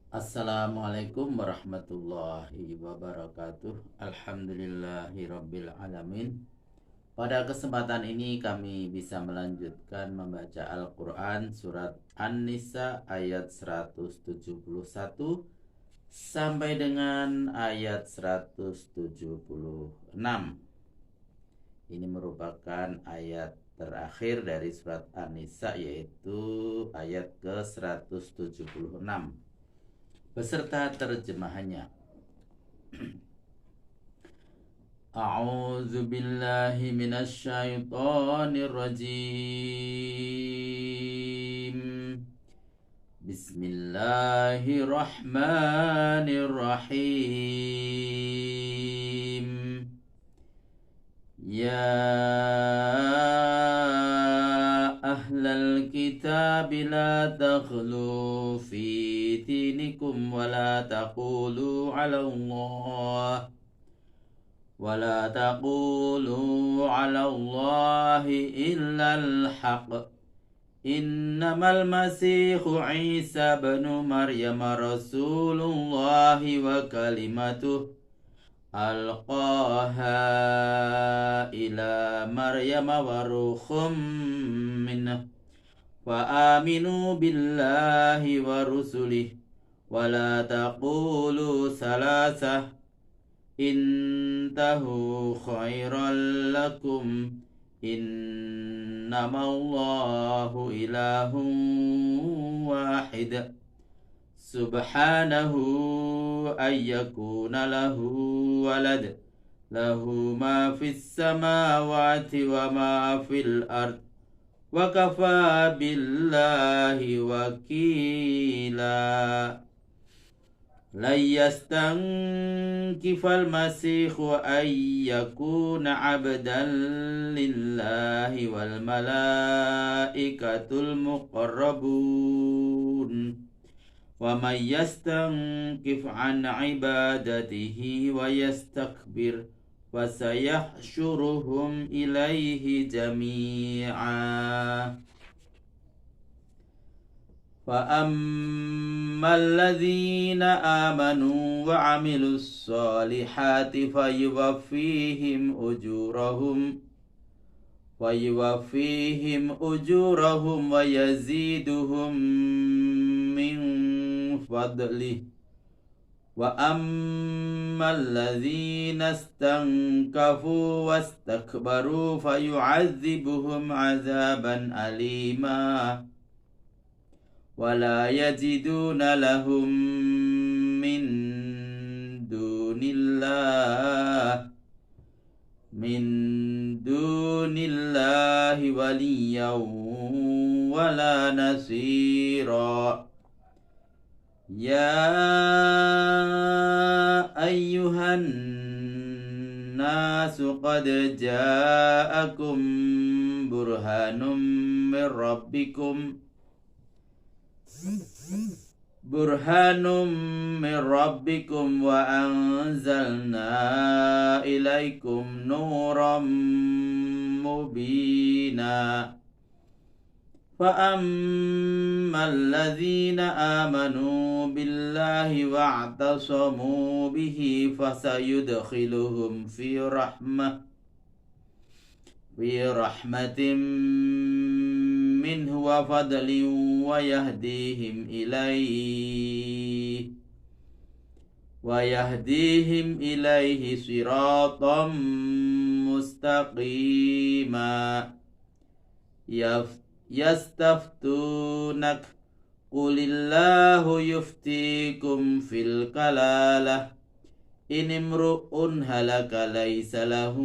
Assalamualaikum warahmatullahi wabarakatuh. Alhamdulillahirabbil alamin. Pada kesempatan ini kami bisa melanjutkan membaca Al-Qur'an surat An-Nisa ayat 171 sampai dengan ayat 176. Ini merupakan ayat terakhir dari surat An-Nisa, yaitu ayat ke-176 beserta terjemahannya. A'udzu billahi minasy syaithanir rajim. Bismillahirrahmanirrahim. Ya ahlal kitab la taghlu fi dinikum wa la taqulu 'ala Allah illa al-haq. Innamal masihu Isa ibnu Maryam rasulullah wa kalimatuh alqaha ila Maryam wa ruhum minhu fa aminu billahi wa rusulih wa la taqulu salasah intahu khairan lakum innamallahu ilahun wahid subhanahu ayyakuna lahu walad lahu ma fis samawati wa ma fil ard wa kafa billahi wakila. La yastankifal masihu ay yakuna abdan lillahi wal malaikatul muqarrabun wa may yastankif an ibadatihi wa yastakbir wa sayahsyuruhum ilaihi jami'a. فأما الذين آمنوا وعملوا الصالحات فيوفيهم أجورهم ويزيدهم من فضله. وأما الذين استنكفوا واستكبروا فيعذبهم عذابا أليما ولا يجدون لهم من دون الله وليا ولا نصيرا. يا أيها الناس قد جاءكم برهان من ربكم وأنزلنا إليكم نورا مبينا. فأما الذين آمنوا بالله واعتصموا به فسيدخلهم في رحمة منه وفضل ويهديهم إليه صراطا مستقيما. يستفتونك قل الله يفتيكم في الكلالة إن امرؤ هلك ليس له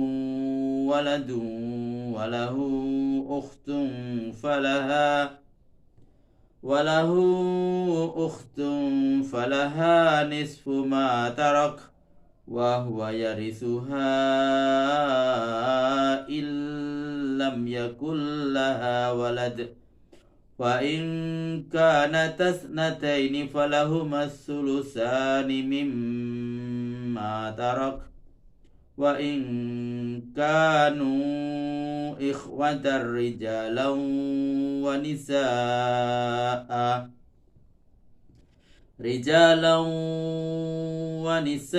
ولد وله أخت فلها نصف ما ترك وهو يرثها إن لم يكن لها ولد فإن كانت اثنتين فلهما الثلثان مما ترك وإن كانوا إخوة رجالا ونساء rijalan wa nisaan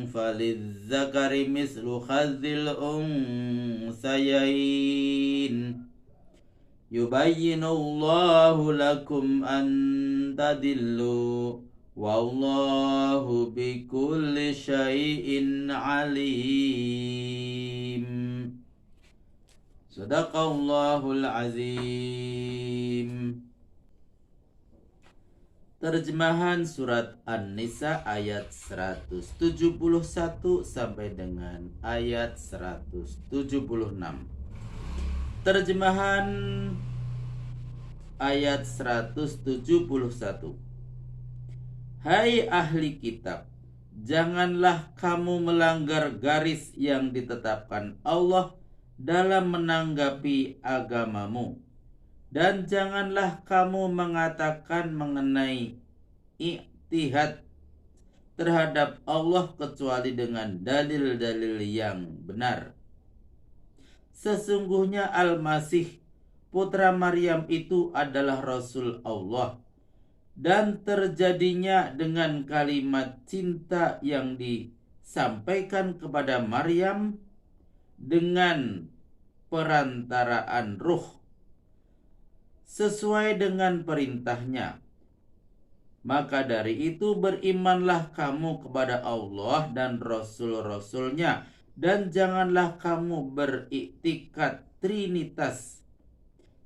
falizzakari mislu khadzil unsayain yubayyinullahu lakum an tadillu wallahu bikulli syai'in alim. Sadaqallahul azim. Terjemahan surat An-Nisa ayat 171 sampai dengan ayat 176. Terjemahan ayat 171. Hai ahli kitab, janganlah kamu melanggar garis yang ditetapkan Allah dalam menanggapi agamamu, dan janganlah kamu mengatakan mengenai i'tihad terhadap Allah kecuali dengan dalil-dalil yang benar. Sesungguhnya Al-Masih putra Maryam itu adalah Rasul Allah, dan terjadinya dengan kalimat cinta yang disampaikan kepada Maryam dengan perantaraan ruh sesuai dengan perintahnya. Maka dari itu berimanlah kamu kepada Allah dan Rasul-Rasulnya, dan janganlah kamu beriktikad trinitas.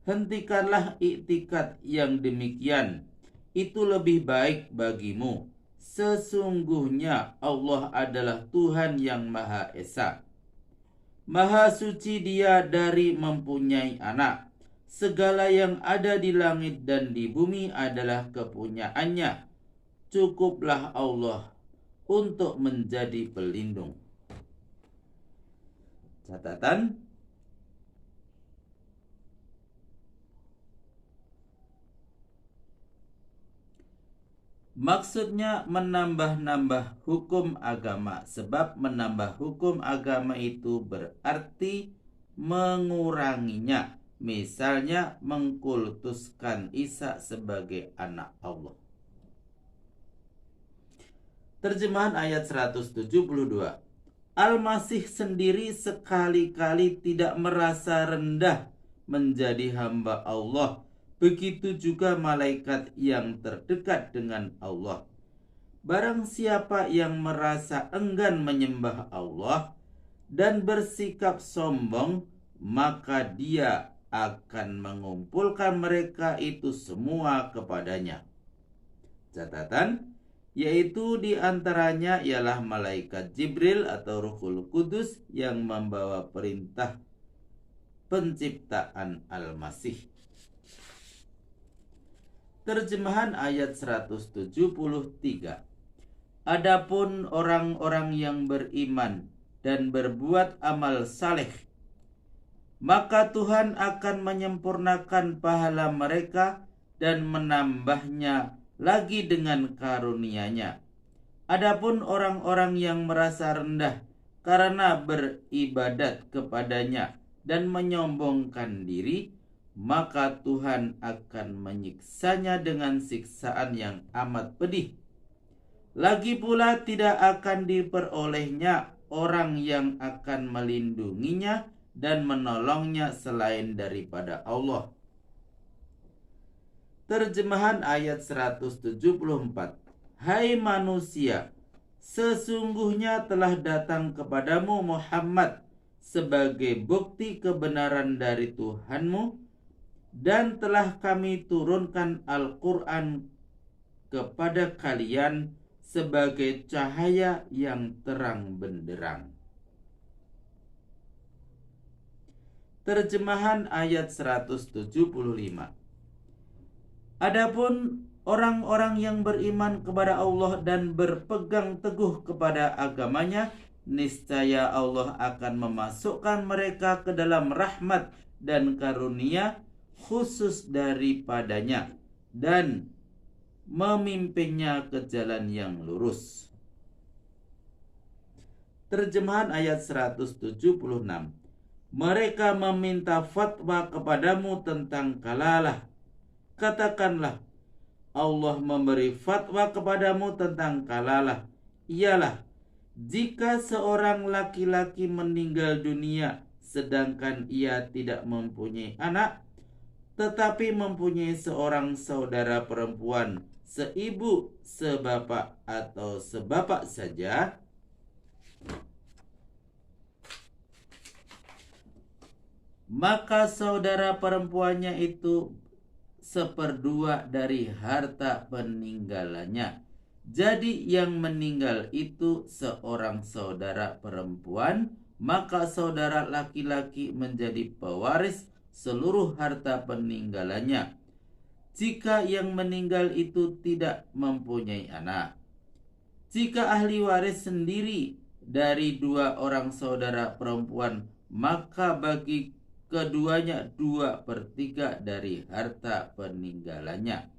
Hentikanlah iktikad yang demikian, itu lebih baik bagimu. Sesungguhnya Allah adalah Tuhan yang Maha Esa. Maha suci Dia dari mempunyai anak. Segala yang ada di langit dan di bumi adalah kepunyaannya. Cukuplah Allah untuk menjadi pelindung. Catatan: maksudnya menambah-nambah hukum agama, sebab menambah hukum agama itu berarti menguranginya. Misalnya mengkultuskan Isa sebagai anak Allah. Terjemahan ayat 172. Al-Masih sendiri sekali-kali tidak merasa rendah menjadi hamba Allah. Begitu juga malaikat yang terdekat dengan Allah. Barang siapa yang merasa enggan menyembah Allah dan bersikap sombong, maka Dia akan mengumpulkan mereka itu semua kepadanya. Catatan, yaitu diantaranya ialah malaikat Jibril atau Ruhul Kudus yang membawa perintah penciptaan Al-Masih. Terjemahan ayat 173. Adapun orang-orang yang beriman dan berbuat amal saleh, maka Tuhan akan menyempurnakan pahala mereka dan menambahnya lagi dengan karunia-Nya. Adapun orang-orang yang merasa rendah karena beribadat kepadanya dan menyombongkan diri, maka Tuhan akan menyiksanya dengan siksaan yang amat pedih. Lagi pula tidak akan diperolehnya orang yang akan melindunginya dan menolongnya selain daripada Allah. Terjemahan ayat 174. Hai manusia, sesungguhnya telah datang kepadamu Muhammad sebagai bukti kebenaran dari Tuhanmu, dan telah kami turunkan Al-Quran kepada kalian sebagai cahaya yang terang benderang. Terjemahan ayat 175. Adapun orang-orang yang beriman kepada Allah dan berpegang teguh kepada agamanya, niscaya Allah akan memasukkan mereka ke dalam rahmat dan karunia khusus daripadanya dan memimpinnya ke jalan yang lurus. Terjemahan ayat 176. Mereka meminta fatwa kepadamu tentang kalalah. Katakanlah, Allah memberi fatwa kepadamu tentang kalalah. Ialah, jika seorang laki-laki meninggal dunia sedangkan ia tidak mempunyai anak, tetapi mempunyai seorang saudara perempuan, seibu, sebapak, atau sebapak saja, maka saudara perempuannya itu seperdua dari harta peninggalannya. Jadi yang meninggal itu seorang saudara perempuan, maka saudara laki-laki menjadi pewaris seluruh harta peninggalannya, jika yang meninggal itu tidak mempunyai anak. Jika ahli waris sendiri dari dua orang saudara perempuan, maka bagi keduanya 2/3 dari harta peninggalannya.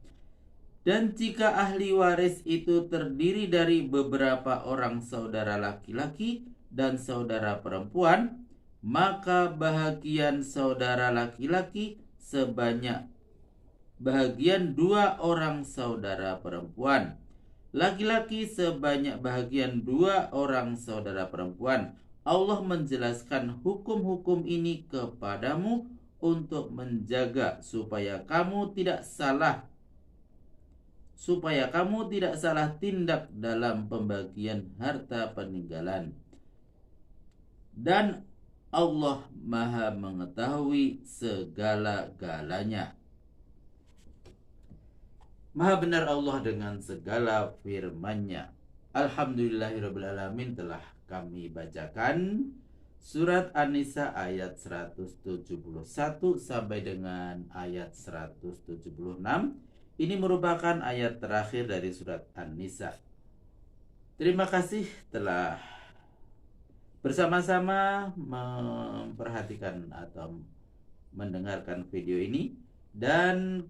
Dan jika ahli waris itu terdiri dari beberapa orang saudara laki-laki dan saudara perempuan, maka bahagian saudara laki-laki sebanyak bahagian 2 orang saudara perempuan, laki-laki sebanyak bahagian 2 orang saudara perempuan. Allah menjelaskan hukum-hukum ini kepadamu untuk menjaga supaya kamu tidak salah tindak dalam pembagian harta peninggalan. Dan Allah Maha mengetahui segala-galanya. Maha benar Allah dengan segala firman-Nya. Alhamdulillahirrabbilalamin, telah kami bacakan surat An-Nisa ayat 171 sampai dengan ayat 176. Ini merupakan ayat terakhir dari surat An-Nisa. Terima kasih telah bersama-sama memperhatikan atau mendengarkan video ini. Dan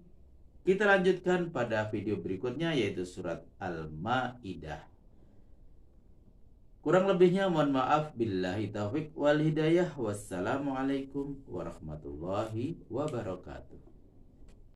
kita lanjutkan pada video berikutnya, yaitu surat Al-Maidah. Kurang lebihnya mohon maaf. Billahi taufiq wal hidayah. Wassalamualaikum warahmatullahi wabarakatuh.